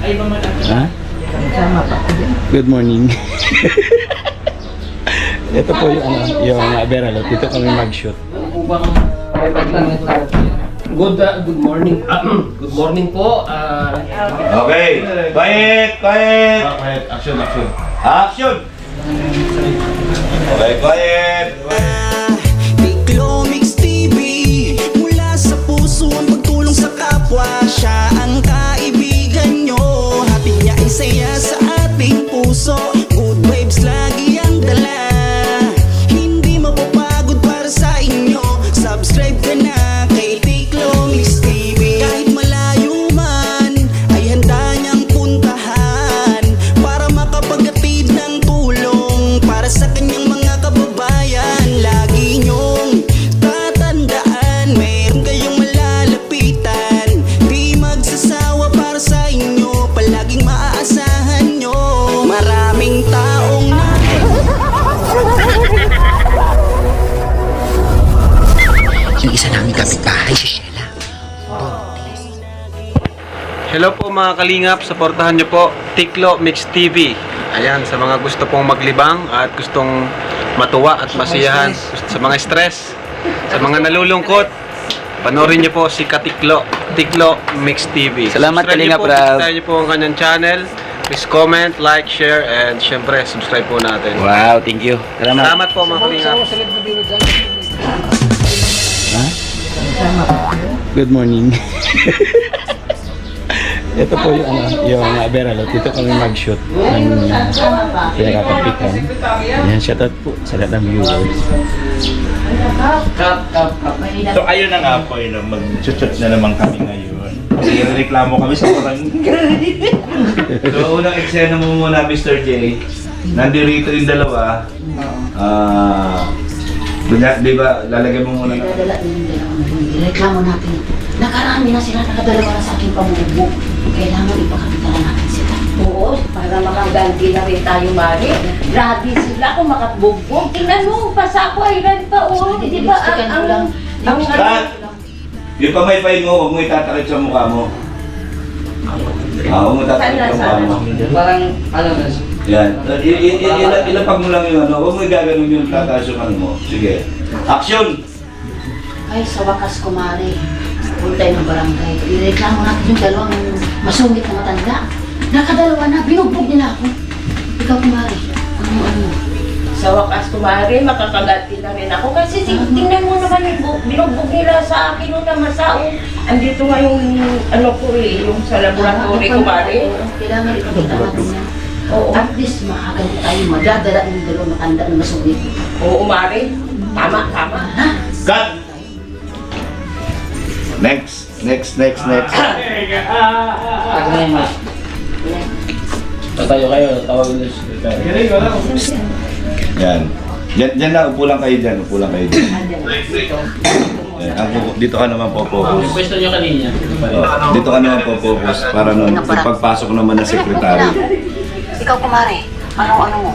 Ha? Good morning. Ito po yung Beralot. Dito kami mag-shoot. Good morning. Good morning po. Okay. Quiet. Action. Action. Okay, quiet. Tiklo Mix TV, mula sa puso ang pagtulong sa kapwa. Siya ang kaibigan nyo, hatid niya ay saya sa ating puso. Good vibes lagi ang dala, hindi mapapagod para sa inyo. Subscribe ka na kay Tiklo Mix TV. Kahit malayo man ay handa niyang puntahan para makapaghatid ng tulong para sa kanyang mga kababayan. Lagi niyong tatandaan, meron kayong malalapitan, di magsasawa para sa inyo, palaging maaasahan nyo. Maraming taong Yung isa namin kapitbahay, si Sheila. Hello po mga kalingap, supportahan nyo po Tiklo Mix TV. Ayan, sa mga gusto pong maglibang at gustong matuwa at masiyahan, sa mga stress, sa mga nalulungkot, panoorin nyo po si Katiklo, Tiklo Mix TV. Salamat, Subscribe nyo Kalingap po, Rab. bisitahin nyo po ang kanyang channel. Please comment, like, share, and syempre, subscribe po natin. Wow, thank you. Salamat po mga kalingap. Ha? Good morning. Ito po yung Beralot. Dito kami mag-shoot ng pinakakapikan. Yan, shoutout po sa lahat ng viewers. So ayun na nga po, mag-shoot na naman kami ngayon. Reklamo kami sa barangay. So unang eksena mo muna, Mr. J. Nandito yung dalawa. Di ba, lalagay mo muna na. Reklamo natin. Nakarami na sila, nakadalawa na sa aking pamugbog. Kailangan ipakapitala natin sila. Oo, para makaganti na rin tayo, Mari. Grabe sila kung makabugbog. Tingnan mo, pasa ko ay ran pa. Oo, di ba? Cut! Yung pamaypay mo, huwag mo itatakit sa mukha mo. Huwag mo tatakit sa mukha mo. Parang, ano na, Yan. Ilapag mo lang yung huwag mo igaganon yung tataas yung ano mo. Sige. Action! Ay, sa wakas, kumari. Punta ng barangay. Ireklamo natin yung dalawang masungit na matanda. Nakadalawa na, binugbog nila ako. Ikaw, kumari. Ano? Sa wakas, kumari, makakaganti na rin ako. Kasi tingnan mo naman, binugbog nila sa akin nung namasao. Andito nga yung, ano ko yung sa laboratory, kumari. Kailangan ipakita natin yan. Oo. At least makakaganti tayo. Madadala yung dalawang matanda na masungit. Oo, Mari. Tama. Ha? Cut! Next. ako na yung mas. Tatayo kayo, tawagin nyo siya. Yan. Diyan na, upo lang kayo dyan. Yan, dito ka naman po-focus. Yung pwesto nyo kanina. Dito ka naman po-focus para nung pagpasok naman ng sekretary. Ikaw, kumari. Ano mo?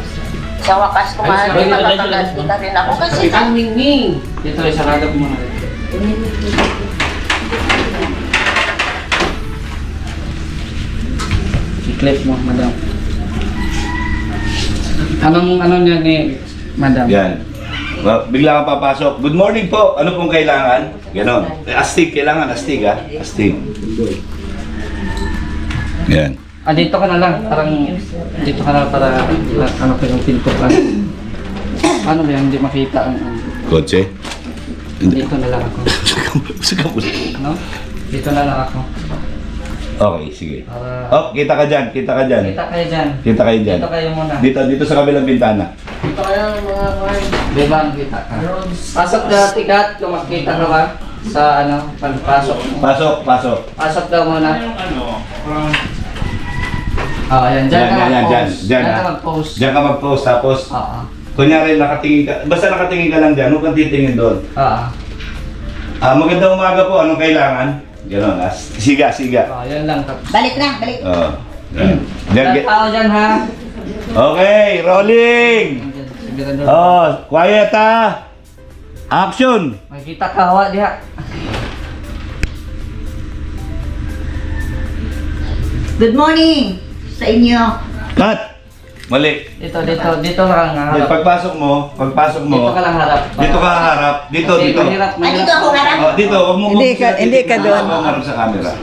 Sa wakas, kumari, makakaganti na rin ako. Kasi Ang mingming! Dito ay sarado ko muna. I-clip mo, madam. Ano niya ni madam? Yan. Bigla kang papasok. Good morning po. Ano pong kailangan? Ganon. Astig. Kailangan astig, ha? Astig. Yan. Dito ka na lang. Parang dito ka na para ano ko yung pinto ka. Paano ba yan? Hindi makita ang Kotse? dito na lang ako. Sige mo. Ano? Dito na lang ako. Okay, sige. Para Oh, kita ka dyan. kita kayo dyan. Kita kayo dyan. Dito kayo muna. Dito sa kabilang bintana. Dito kayo mga kawan. Diba ang kita ka? Pasok na tikat kung makita ka ba? Sa ano, pagpasok mo. Pasok. Pasok daw muna. Ayan, dyan ka mag-post. Dyan ka ha. mag-post. Diyan ka mag-post. Tapos, Oo. kunyari nakatingin ka. Basta nakatingin ka lang dyan. Huwag kang titingin doon. Oo. Magandang umaga po. Anong kailangan? Ganon. Siga. Yan lang. Balik na, balik. Oo. Yan. Dyan tao dyan ha. Okay, rolling! Dyan. Oh, quiet ha! Action! Makita ka hawa diha. Good morning sa inyo. Cut! Mali. Dito lang harap. Pagpasok mo, Dito ka lang harap. dito ka harap, dito. Mahirap. Ay, dito ako harap. Oh, dito, huwag mo Hindi ka doon. Huwag mo harap sa camera.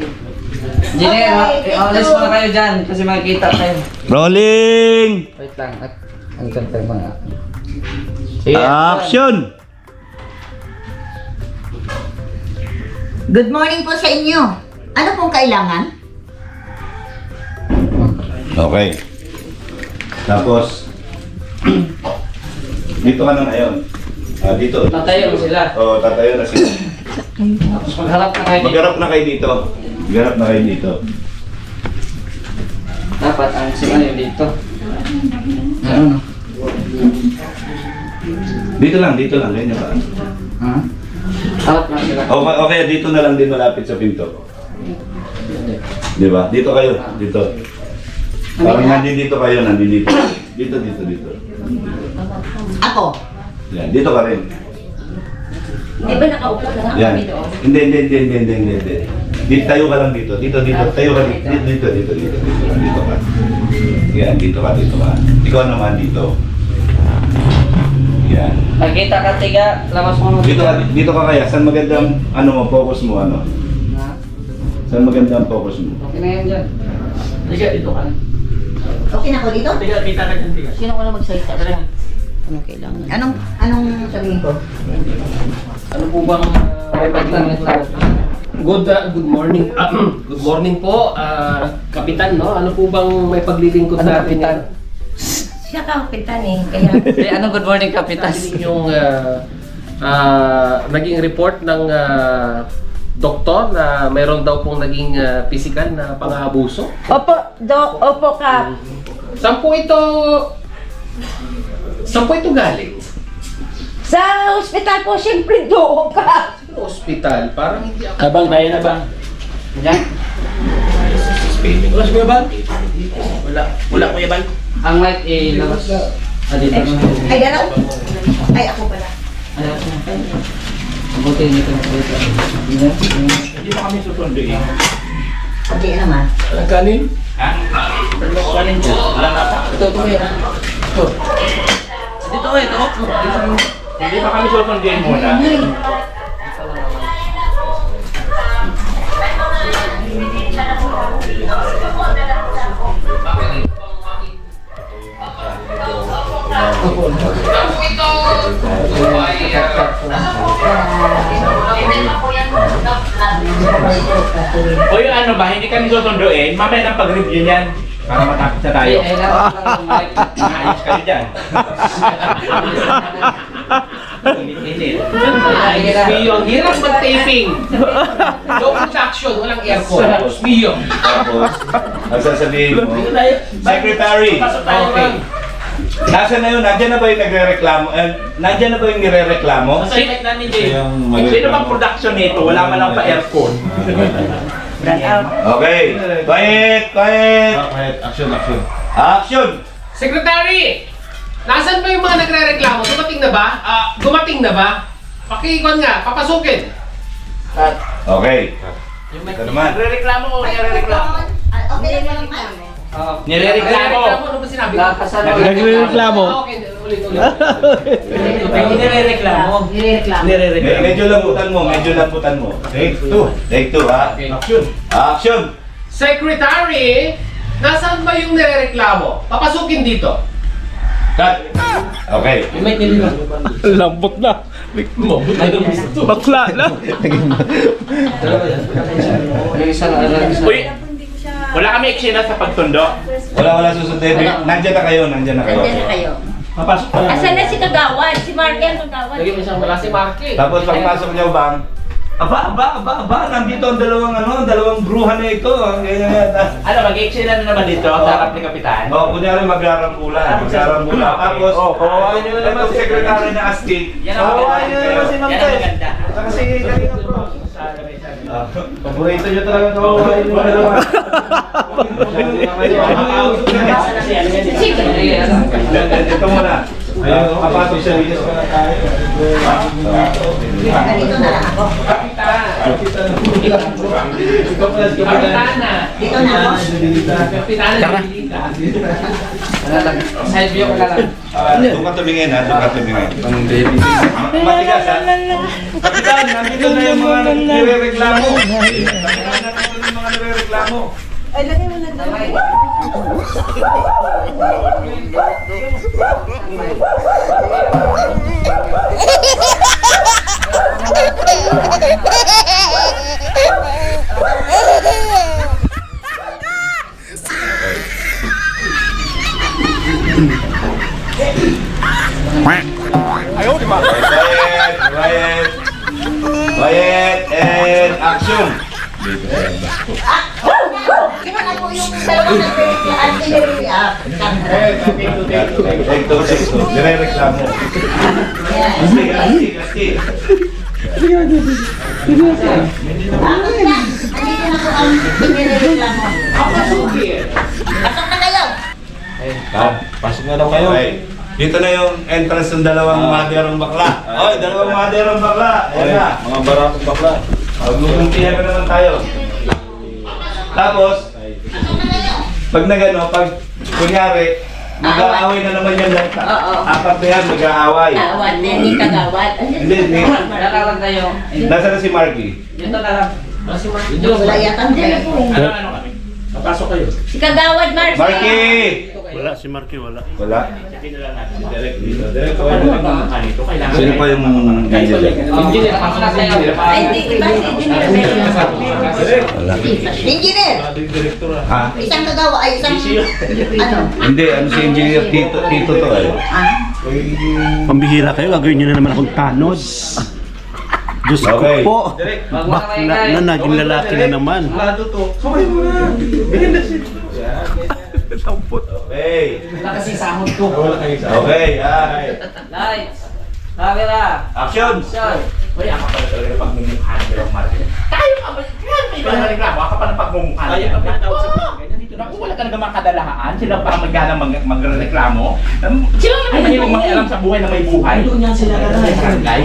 Jiner, Okay, alis muna kayo dyan kasi makikita kayo. Rolling! Wait lang. Ang ganda mga. Action! Good morning po sa inyo. Ano pong kailangan? Okay. Tapos, dito ka na ngayon. Dito. Tatayo sila. Oo, tatayo na sila. Tapos magharap na kayo. Magharap na kayo dito. Magharap na kayo dito. Dapat ang sila yun dito. Ano? Dito lang. Ganyan ba? Ha? Harap na sila. Okay, dito na lang din malapit sa pinto. Di ba? Dito kayo. Dito. Parang nandito kayo. Dito. Ako. Yan, dito ka rin. Di ba nakaupo na nga Yan. kami doon? Hindi. Dito tayo ka lang dito. Dito. Tayo ka dito. Dito ka. Yan, dito ka. Ikaw naman dito. Yan. Nakita ka tiga, lamas mo Dito ka kaya. Saan magandang focus mo Saan magandang focus mo? Okay na yan dyan. Tiga, dito ka. Okay na ako dito? Tiga, kita ka dyan, tiga. Sino ko na magsalita? Anong kailangan? Anong sabihin ko? Ano po bang may paglangan sa Good morning. Good morning po, Kapitan, no? Ano po bang may paglilingkod Ano, natin? Kapitan? Siya kapitan eh, kaya... Ano good morning, Kapitan? Yung naging report ng doktor na mayroon daw pong naging physical na pang-aabuso. Opo ka. Saan po ito galing? Sa ospital po, siyempre doon ka. Hospital, parang hindi ako... Abang, tayo na bang? Diyan? Wala si Kuya Bal? Wala Kuya Bal? Ang mic labas. Dito na. Ay, dalaw. Ay, ako pala. Ayos na. Mabuti nito na dito. Hindi pa kami susunduin. Hindi naman. Walang kanin? Kanin po. Wala na pa. Ito, yan. Ito. Hindi pa kami susunduin muna. O yung ano ba, hindi kami susunduin, mamaya ng pag-review niyan. Para matapos na tayo. Ayos kayo dyan. Init-init. Mio, ang hirap mag-taping. No production, walang aircon. Mio. Tapos, ang sasabihin mo, Secretary, Okay. nasa na yun? Nandiyan na ba yung nagre-reklamo? Nandiyan na ba yung nire-reklamo? Sa check namin, Jay. Sino bang production nito? Wala man lang pa aircon. Okay. Quiet. Action. Secretary! Nasaan ba yung mga nagre-reklamo? Dumating na ba? Pakikuan nga, papasukin. Okay. Ito naman. Nire-reklamo o nire-reklamo? Okay lang naman. Nire-reklamo. Ano ba sinabi? Nagre-reklamo. Okay, ulit. Hindi nire-reklamo. Nireklamo. Medyo lambutan mo. Take two ha. Action. Secretary! Nasaan ba yung nire-reklamo? Papasukin dito. Cut. Okay. Lambot na. Bakla na. Uy, wala kami eksena sa pagtundo. Wala susundin. Nandiyan na kayo. Nandiyan na kayo. Papasok pa lang. Asan na si Kagawad? Si Marky ang Kagawad. Lagi mo siyang wala si Marky. Tapos pagpasok niyo bang? Aba, nandito ang dalawang bruha na ito. Ano, mag-eksena na naman dito sa harap ni Kapitan? Kunyari maglarambulan. Tapos, kawawain nyo naman si Secretary na Astig. Kawawain nyo naman si Ma'am Tess. Kasi kanina bro. Paborito nyo talaga kawawain nyo naman. Ito muna. Papasok siya. Ganito na lang ako. Kapitan. Kapitana. Dito na ako. Kapitana. Wala lang. Side view ko na lang. Doon ka tumingin ha, doon ka tumingin. Matigas ha. Kapitan, nandito na yung mga nire-reklamo. Nandito na yung mga nire-reklamo. Ay, lagay mo na doon. Quiet and action. Di ba na po yung dalawang nag-artillery Take two, take two. Nire-reklamo. Astig, astig, astig. Andito na po ang binireklamo. Pasok na kayo. Pasok na daw kayo. Okay. Dito na yung entrance ng dalawang maderong bakla. Oy, dalawang maderong bakla. Ayan na. Mga barakong bakla. Maglukumpihan na naman tayo. Tapos, pag nagano, pag kunyari, mag-aaway na naman yan lahat. Apat na yan, mag-aaway. Gawad, hindi kagawad. Hindi, hindi. Wala lang tayo. Nasaan na si Marky? Dito na lang. Wala yata ang Ano kami? Papasok kayo. Si kagawad, Marcy. Marky! Wala, si Marky wala. Wala. Kailangan. Sino pa yung Engineer, pasok na tayo. Ay, hindi, iba si engineer. Engineer! Ha? Isang kagawa ay isang... Ano? Hindi, ano si engineer Tito to eh. Pambihira kayo, gagawin nyo na naman akong tanod. Diyos Okay. ko po. Bakla na, naging lalaki na naman. Okay. Wala kasi sahod ko. Okay, Lights. Camera. action! Action. Uy, ako pala talaga pagmumukha ni Jerome Martin. Tayo ka ba? Yan, may iba na reklamo. Ako pa ng pagmumukha ni Jerome Martin. Naku, wala talaga mga kadalahaan. Sila pa magana magreklamo. Sila naman mahilig makialam sa buhay na may buhay. Doon yan sila ka na.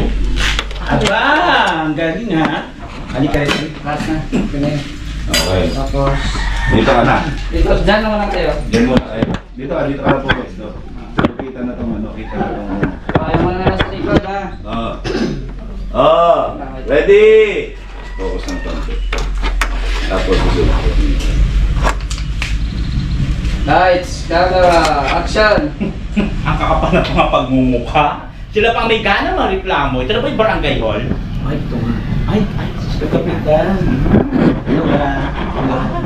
Aba, ang galing ha. Halika rin. Last na. Ganyan. Okay. Tapos, Dito ka na. dito, dyan naman lang tayo. Diyan muna tayo. Dito ka na po. Kita na itong ano, kita na itong... Ayaw mo na sa likod ha. Ready! Focus ng tonto. Tapos susunod. Lights, camera, action. Ang kakapal na mga pagmumukha. Sila pang may gana mareklamo. Ito na ba yung barangay hall? Ay, ito nga. Ay, si Kapitan. Ano ba?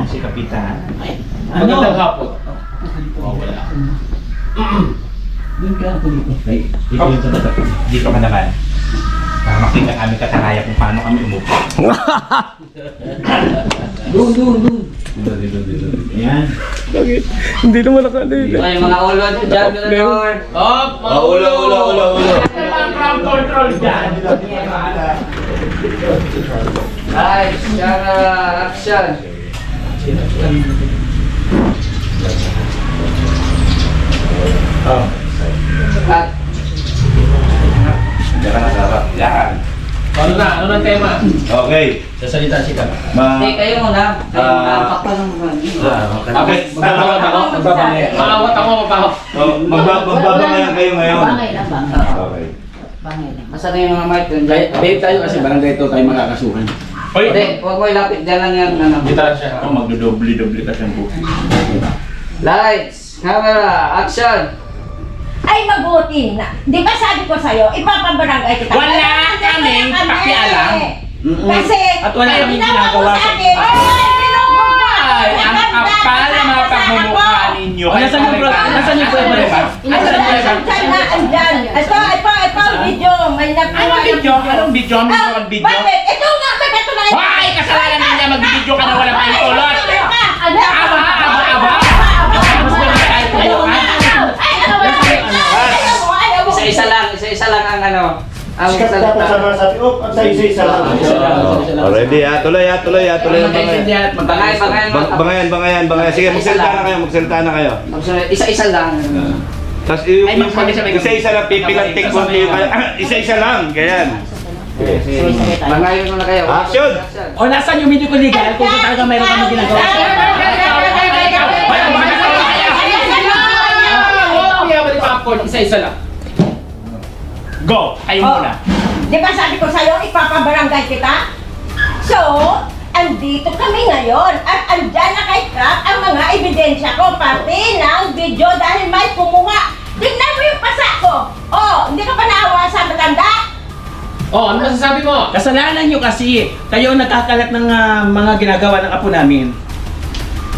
Si Kapitan. Ay, magandang hapon. Oh, wala. Doon ka ako dito. Ay, dito ka naman. Para makita kami kataraya kung paano kami umupo. Doon. Dito. Ayan. Hindi naman nakadili. Ay, mga ulo dyan, Mirador. Ulo. Ground control dyan. Lights, camera, action. Cut. Diyan ka na sarap. Yan. Ano na ang tema? Okay. Sasalita si Kap. Hindi, kayo muna. Kayo muna. Pakpal ng mga. Okay. Magbabangay ako. Maawat ako, mabaho. Magbabangayan kayo ngayon. Bangay lang, bangay. Okay. Bangay lang. Masa na yung mga mic dun? Dave tayo kasi barangay ito tayo makakasuhan. Hoy! Hindi, huwag mo ilapit. Diyan lang yan. Ano. Dito siya. Ako magdodobli-dobli ka siyang buhay. Lights, camera, action. Ay, mabuti na. Di ba sabi ko sa'yo, ipapabarangay kita. Wala kaming pakialam. Kasi, At wala kaming ginawa mo ginagawa sa sa akin. Ay, ang kapal na mga pagmumukha ninyo. Nasaan yung prueba? Andyan. Ito, video. May nakuha. Anong video? Anong video? Anong video? Bakit? Ito nga, bakit ito na Hoy! Kasalanan niya mag-video ka na wala tayong kulot! Isa-isa lang ang ano. Ang salita. Ready ha? Tuloy ang bangayan. Bangayan. Sige, magsalita na kayo. Isa-isa lang. Tapos Ay, magsabi siya may isa-isa lang, pipilanting konti yung isa-isa lang, ganyan. Sige. Mangayon muna kayo. Action! O nasaan yung medyo legal kung talaga mayroon kami ginagawa? Isa-isa lang. Go! Kayo muna. Di ba sabi ko sa'yo, ipapabarangay kita? So, andito kami ngayon at andyan na kay Crap ang mga ebidensya ko, pati ng video dahil may kumuha. Tingnan mo yung pasa ko. Oh, hindi ka pa naawa sa matanda? Oh, ano masasabi mo? Kasalanan nyo kasi kayo ang nagkakalat ng mga ginagawa ng apo namin.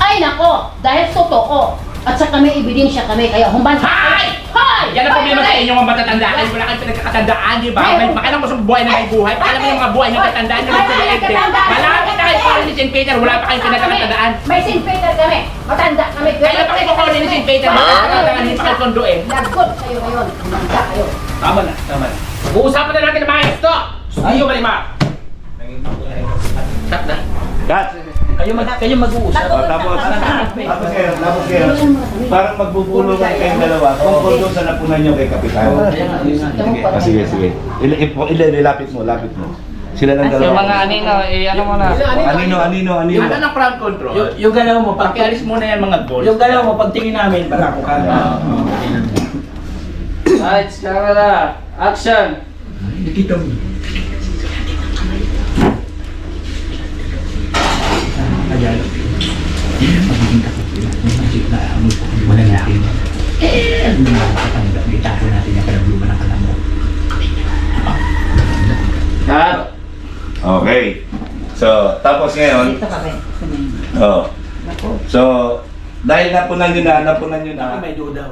Ay nako, dahil totoo. At saka may ebidensya kami, kaya humban. Hay! Hay! Yan ang problema sa inyo mga matatandaan. Wala kayong pinagkakatandaan, di ba? Makailang mo sa buhay na may buhay. Pakailan mo yung mga buhay yung katandaan nyo ng Silente. Malapit na kayo kukunin ni St. Peter, wala pa kayong pinagkakatandaan. May St. Peter kami. Matanda kami. Kailan pa kayo kukunin ni St. Peter? Makakatandaan, hindi pa kayo sunduin. Lagot kayo ngayon. Humanda kayo. Tama na, tama na. Uusapan na natin ang mga ito. Ayaw ba lima? Cut na. Cut! Kayo mag-uusap. Tapos kayo. Parang magbubulungan kayong dalawa. Tungkol doon sa napunan nyo kay Kapitan. Sige. Ilapit mo. Sila ng dalawa. Yung mga anino, ano mo na. Anino. Yung ng crowd control. Yung galaw mo, pakialis mo na yan mga goals. Yung galaw mo, pagtingin namin, baka ko ka na. Lights, camera, action! Nakita mo. Ayan. Magiging kapatid. Na wala natin. Itapo natin yung kalabluban ng kalambo. Cut! Okay. So, tapos ngayon. Dito kami. Oh. So, dahil napunan nyo na. May duda,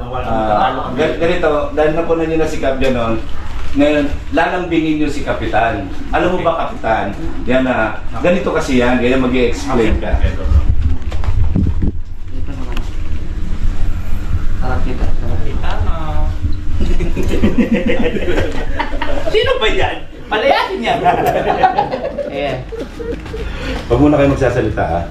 Ganito, dahil napunan nyo na si Cap Ganon, ngayon, lalambingin nyo si Kapitan. Alam mo ba, Kapitan? Yan na, ganito kasi yan, kaya mag-i-explain ka. Harap kita. Sino ba yan? Palayasin niya. Ayan. Huwag muna kayo magsasalita, ha?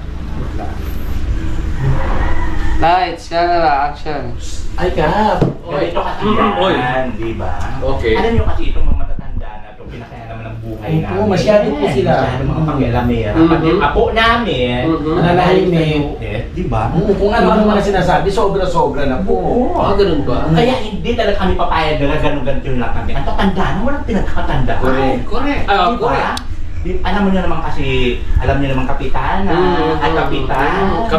Lights, camera, action! Ay, Kap. Ganito kasi yan, di ba? Okay. Alam nyo kasi itong mga matatanda na ito, pinakaya naman ng buhay namin. Oo, masyado po sila. Masyado mga pangilamera. Pati yung apo namin, Nananahimik. di ba? Kung ano mga sinasabi, sobra-sobra na po. Ganun ba? Kaya hindi talaga kami papayag na ganun-ganito lang kami. Ang tatanda na walang pinagkakatandaan. Correct. Diba? Alam mo nyo naman kasi, alam nyo naman kapitan, at kapitan. Oo,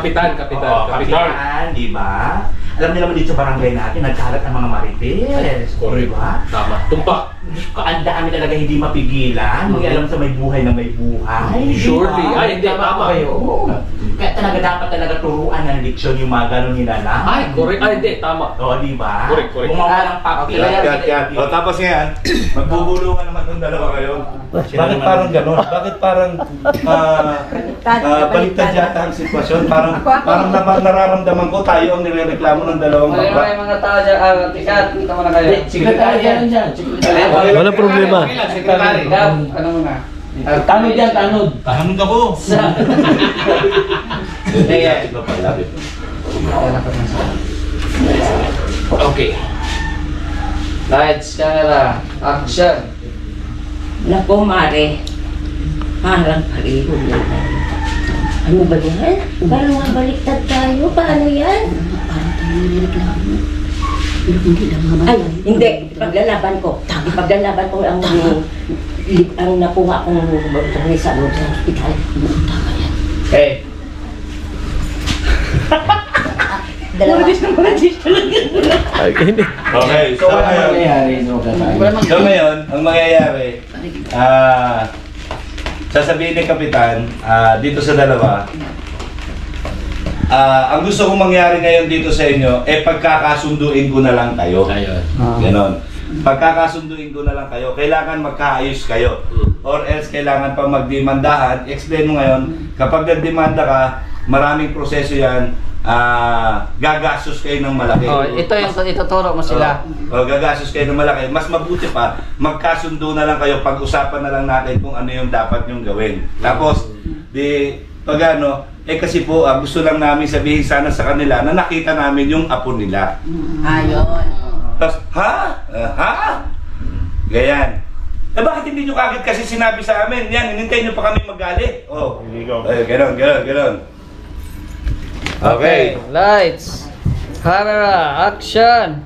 kapitan, di ba? Alam niyo naman dito sa barangay natin, nagkalat ng mga marites. Correct. Diba? Tama. Tumpak. Ang dami talaga hindi mapigilan. Hindi alam sa may buhay na may buhay. Surely. Diba? Ay, hindi. Tama kayo. Oo. Kaya talaga dapat talaga turuan ng leksyon yung mga ganun nila lang. Ay, correct. Ay, hindi. Tama. Oo, di ba? Correct. Kung mawalang papel. O, tapos ngayon, magbubulungan naman ng dalawa kayo. Bakit parang gano'n? Bakit parang baliktad yata ang sitwasyon? Parang nararamdaman ko tayo ang nirereklamo ng dalawang Ano bakla. yung mga tao dyan? Tikat, dito muna kayo. Sekretary yan dyan. Wala problema. Sekretary, Gab, ano muna? Tanod yan, tanod. Tahanod ako. Sige. Okay. Lights, camera, action! Naku, Mare. Parang pareho na tayo. Ano ba yan? Parang nga baliktad tayo. Paano yan? Parang tayo nireklamo. Pero hindi lang naman. Ay, hindi. Ipaglalaban ko. Ipaglalaban ko ang nakuha kong sa loob sa hospital. Tama yan. Okay. Dalawa. Okay, so ngayon, ang mangyayari, sasabihin ni Kapitan, dito sa dalawa, ang gusto kong mangyari ngayon dito sa inyo, pagkakasunduin ko na lang kayo. Ayun. Ganon. Pagkakasunduin ko na lang kayo, kailangan magkaayos kayo. Or else kailangan pa magdemandahan. Explain mo ngayon, kapag nagdemanda ka, maraming proseso yan, gagastos kayo ng malaki. Oh, ito yung ituturo mo sila. Gagastos kayo ng malaki. Mas mabuti pa, magkasundo na lang kayo, pag-usapan na lang natin kung ano yung dapat nyong gawin. Tapos, pag ano, kasi po, gusto lang namin sabihin sana sa kanila na nakita namin yung apo nila. Ayun. Tapos, ha? Gayan. Eh bakit hindi nyo kagad kasi sinabi sa amin? Yan, hinintay nyo pa kami magalit. Oh. Here you go. Ay, ganon. Okay. Lights. Camera. Action.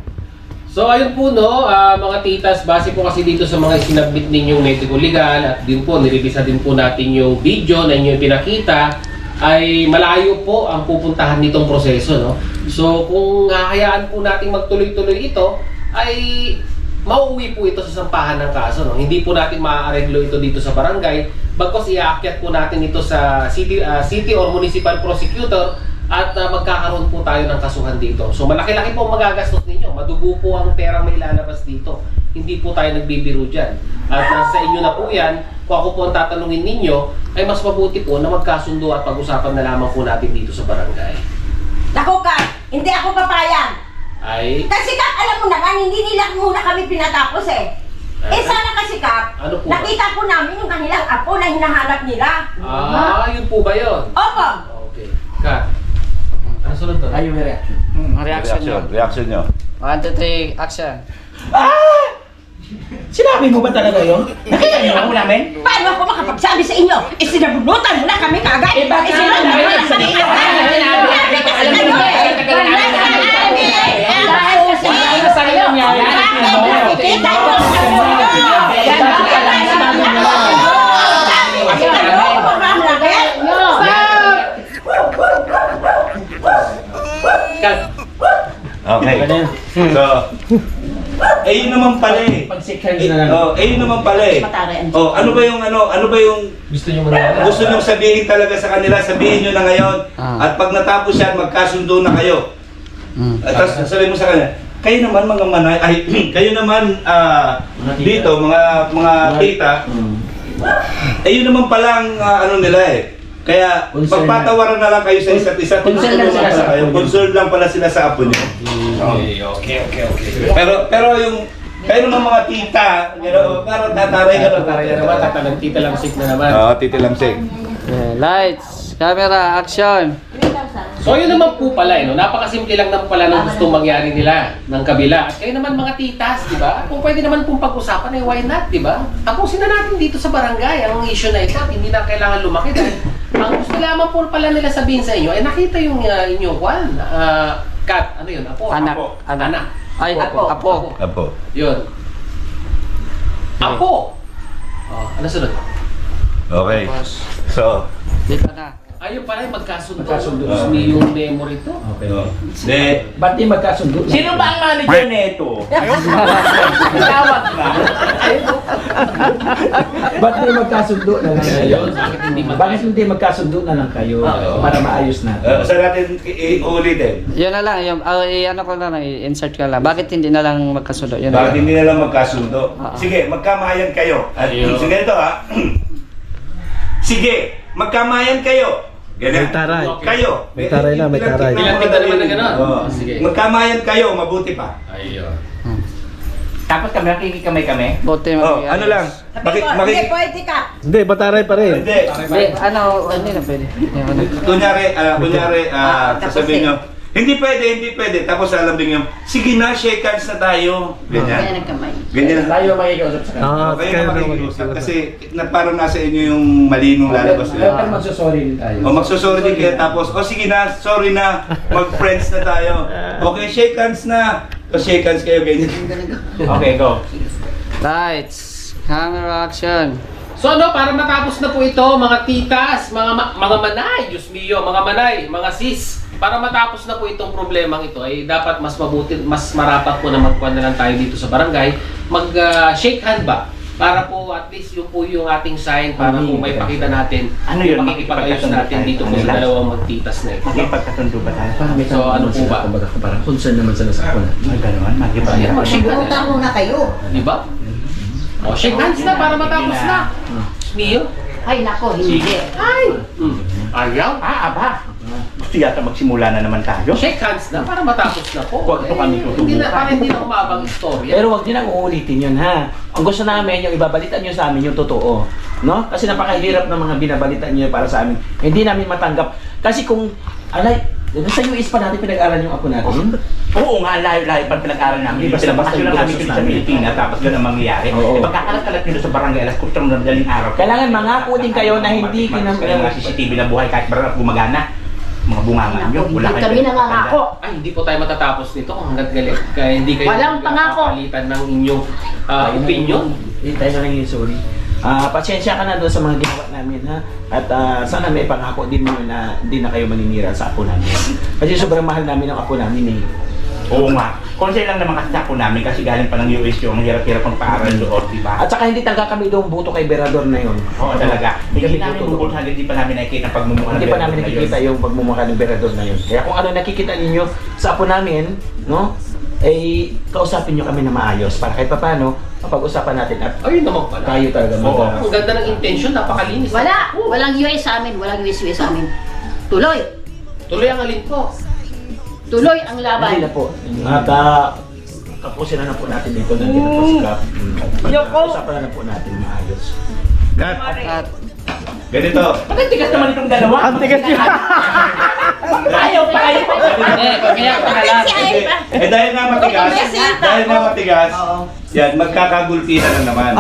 So ayun po no, mga titas, base po kasi dito sa mga sinabit ninyong medical legal at din po, nirevisa din po natin yung video na inyong pinakita, ay malayo po ang pupuntahan nitong proseso, no? So kung hahayaan po natin magtuloy-tuloy ito, ay mauwi po ito sa sampahan ng kaso, no? Hindi po natin maaareglo ito dito sa barangay, bagkos iaakyat po natin ito sa city or municipal prosecutor at magkakaroon po tayo ng kasuhan dito. So malaki-laki po ang magagastos ninyo, madugo po ang perang may lalabas dito. Hindi po tayo nagbibiro dyan. At sa inyo na po yan, kung ako po ang tatanungin ninyo, ay mas mabuti po na magkasundo at pag-usapan na lamang po natin dito sa barangay. Naku, Kap, hindi ako papayag. Ay, Kasi Kap, alam mo naman, hindi nila muna kami pinatapos eh. Sana kasi Kap, Ano po ba? nakita po namin yung kanilang apo na hinahanap nila. yun po ba yun? Opo. Okay. Kat, ano sunod doon? Ayun yung reaction. Reaction nyo. 1, 2, 3, action. Sinabi mo ba talaga yun? Nakita niyo ako namin? Paano ako makapagsabi sa inyo? Sinabunutan mo na kami kagad. Bakit sinabi mo yun? Kat, Okay. So, yun naman pala eh. Yun naman pala eh. Oh, ano ba yung gusto nyo mangyari? gusto nyo sabihin talaga sa kanila, sabihin nyo na ngayon. At pag natapos yan, magkasundo na kayo. At tapos sabihin mo sa kanila, kayo naman mga manay, kayo naman dito, mga tita, yun naman palang ano nila eh. Kaya magpatawaran na lang kayo sa isa't isa. Concern lang sila sa kayo. Concern lang pala sila sa apo nyo. Okay. Pero yung kayo naman mga tita, parang tataray ka naman, tatalang tita lang sick na naman. Oo, titilamsik. Lights. Camera. Action. So yun naman po pala, no? Napakasimple lang naman pala ng gustong mangyari nila ng kabila. At kayo naman mga titas, di ba? Kung pwede naman pong pag-usapan, ay why not, di ba? Tapusin na natin dito sa barangay ang issue na ito. Hindi na kailangan lumaki dahil ang gusto lamang po pala nila sabihin sa inyo, ay nakita yung inyong Juan. Kat, ano yun? Apo? Anak. Apo. Anak. Ay, apo. Yun. Apo! Ano sunod? Okay. So, Dito na. Ayun pala yung magkasundo. Yung memory to. Ba't di magkasundo? Sino ba ang manager nito? Tawag na. Ba't di magkasundo na lang kayo? Bakit hindi magkasundo na lang kayo para maayos natin? saan natin uulitin? Yun na lang. Yung, ano ko na lang, i-insert ka lang. Bakit hindi na lang magkasundo? Yun Bakit hindi na lang magkasundo? Sige, magkamayan kayo. Sige ito ha. Sige, magkamayan kayo. Ganyan. May taray. Kayo. May taray na, may taray. Ilang tigda naman na gano'n. Sige. Magkamayan kayo, mabuti pa. Ayun. Tapos kami, nakikikamay kami? Bote ano lang. Hindi, pwede ka. Hindi, bataray pa rin. Hindi. Hindi na pwede. Kunyari, sasabihin nyo, hindi pwede. Tapos alambing nyo, sige na, shake hands na tayo. Kaya Ganyan. nagkamay. Ganyan. Tayo makikiusap sa kanila. Kayo na makikiusap kasi parang nasa inyo yung malinong lalabas Pero nila. magsusorry din tayo. O magsusorry din kayo tapos, sige na, sorry na, mag-friends na tayo. Okay, shake hands na. O shake hands kayo, ganyan. Okay, go. Lights. Camera. Action. So ano, para matapos na po ito, mga titas, mga manay, Diyos mio, mga manay, mga sis, para matapos na po itong problemang ito, ay dapat mas mabuti, mas marapat po na magkuhan na lang tayo dito sa barangay, mag-shake hand ba? Para po at least yung po yung ating sign para po may pakita natin Ano yun? makikipag-ayos natin dito po sa dalawang magtitas na ito. Magkipagkasundo ba tayo? So ano po ba? Parang concern naman sila sa ako na. Gano'n, magkipag-ayos. Magsigurota muna kayo. Diba? O, shake hands na para matapos na. Mio? Ay, nako, hindi. Ay! Ayaw? Aba! Gusto yata magsimula na naman tayo? Shake hands na para matapos na po. Huwag po kami Hindi na, para hindi na umabang istorya. Pero wag din ang uulitin yun, ha? Ang gusto namin, yung ibabalitan nyo sa amin yung totoo. No? Kasi napakahirap ng mga binabalitan nyo para sa amin. Hindi namin matanggap. Kasi kung, Sa US pa natin pinag-aral yung apo natin. Oo nga, layo-layo pa pinag-aral namin. Di ba sila basta Pinapasyon lang namin yung dito sa Pilipinas, tapos ganun ang mangyayari. Oo. Eh, pagkakalat-kalat nyo sa barangay, alas 4 ng madaling araw. Kailangan mangako din kayo na hindi Kaya mga CCTV na buhay kahit barang gumagana. Mga bungangan nyo. Hindi kami nangangako. Ay, hindi po tayo matatapos nito kung hanggat galit. Kaya hindi kayo Walang pangako. palitan ng inyong opinion. Hindi tayo na lang yung sorry. Pasensya ka na doon sa mga ginawa namin ha. At sana may pangako din mo na hindi na kayo maninira sa apo namin. Kasi sobrang mahal namin ang apo namin eh. Oo nga. Konsay lang naman kasi ako namin kasi galing pa ng US yung hirap-hirap ang paaral doon, di ba? At saka hindi talaga kami doon buto kay Berador na yun. Oo talaga. Hindi kami Hindi namin tutulog. bubulhan, hindi pa namin nakikita ang pagmumukha ng Hindi pa namin Berador na nakikita yun. yung pagmumukha ng Berador na yun. Kaya kung ano nakikita ninyo sa apo namin, no? Eh, kausapin nyo kami na maayos para kahit paano, mapag-usapan natin at Ayun naman pala. tayo talaga Oo. Ang ganda ng intention, napakalinis. Wala. Walang US sa amin. Walang US sa amin. Tuloy. Tuloy ang alin po. Tuloy ang laban. Hindi na po. At kapusin na po natin dito. Nandito po si Cap. Pag-usapan na po natin maayos. Kat, ganito. Bakit tigas naman itong dalawa? Ang tigas niya. Ayaw pa kayo. Kaya pa na lang. Eh dahil nga matigas, yan, magkakagulpihan na naman.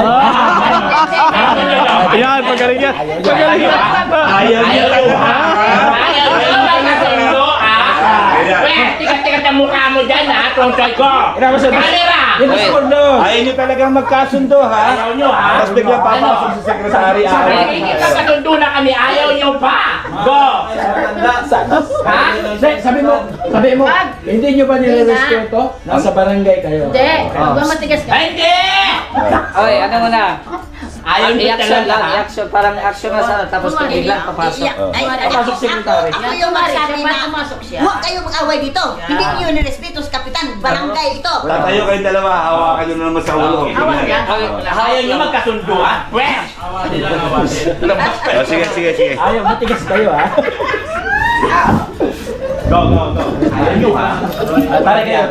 Ayan, magaling yan. Magaling yan. Ayaw niyo talaga. Ayaw nyo magkasundo, tigas-tigas ang mukha mo dyan, ha? Tungkol ko. Kamera! Ayaw niyo talagang magkasundo, ha? Ayaw nyo, ha? Tapos biglang papasok sa sekretary. Magkasundo na kami, ayaw nyo pa! Go! Ha? Sabi mo, hindi nyo ba nire-respeto? Nasa barangay kayo. Hindi. Huwag matigas ka. Ay, hindi! Oy, ano mo na? Ayaw nyo I-action talaga, lang, ha? i-action. Parang action na sana, tapos biglang papasok. Papasok secretary. Ako yung magsabi na pumasok siya. Huwag kayo mag-away dito. Hindi niyo nirespeto sa kapitan. Barangay ito. Tatayo kayong dalawa, hawakan nyo na naman sa ulo. Ayaw nyo magkasundo, ha? Pwes! Oh, sige. Ayaw, matigas kayo ha. Go. Ayaw nyo, ha? Taray kayo.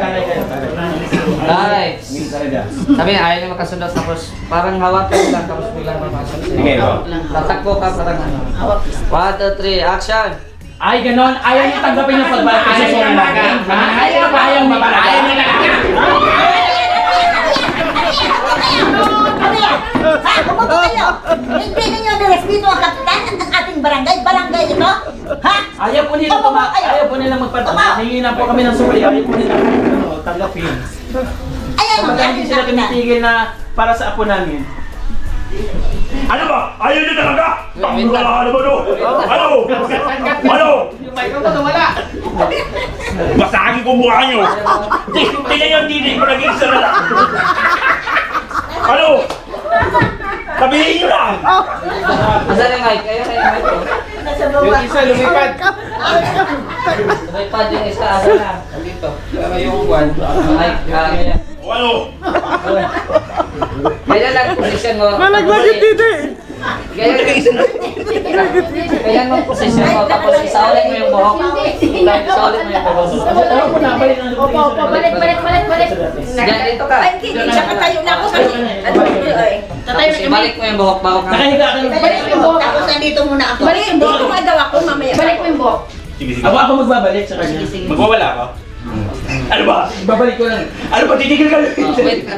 Ay, sabi niya, ayaw niya makasundo tapos parang hawak ko lang tapos biglang papasok. Sige, go. Tatakbo ka parang ano. 1, 2, 3, action! Ay, ganon. Ayaw niyo tanggapin yung pagbalik kasi sa umaga. Ayaw nyo talaga! Kumuto kayo. Hindi ninyo nirespeto ang kapitan ng ating barangay. Barangay ito. Ha? Ayaw po nilang magpatama. Hingi na po kami ng suri. Ayaw po nilang tanggapin. Ayan ang Kapag hindi ating sila kapitan. tumitigil na para sa apo namin. Ano ba? Ayaw niyo talaga? Ano ba no? Ano? Yung mic ko wala. Basagin ko mukha niyo. Tingnan niyo, hindi ko nag-isa na lang. Ano? Sabihin niyo lang. Asan yung mic? Kayo mic ko. Yung isa lumipad. Lumipad yung isa, asan na? Dito. Pero yung one. Mic, ganyan. O ano? Ganyan lang position mo. Malaglag dito eh. Ganyan mo position mo, tapos isaulit mo yung buhok. Isaulit mo yung buhok. Opo. Balik. Ganyan, dito ka. Ay, hindi siya katayo na ako kasi. Ano ito ay? Tatayo na Tapos kami. ibalik mo yung buhok bago ka. Nakahiga ka ng Balik mo yung buhok. Tapos nandito muna ako. Balik, hindi ko nga daw ako mamaya. Balik mo yung buhok. Sige. Ako magbabalik sa kanya. Magwawala ako? Ano ba? Babalik ko lang. Ano ba? Titigil ka lang. Oh, wait ka.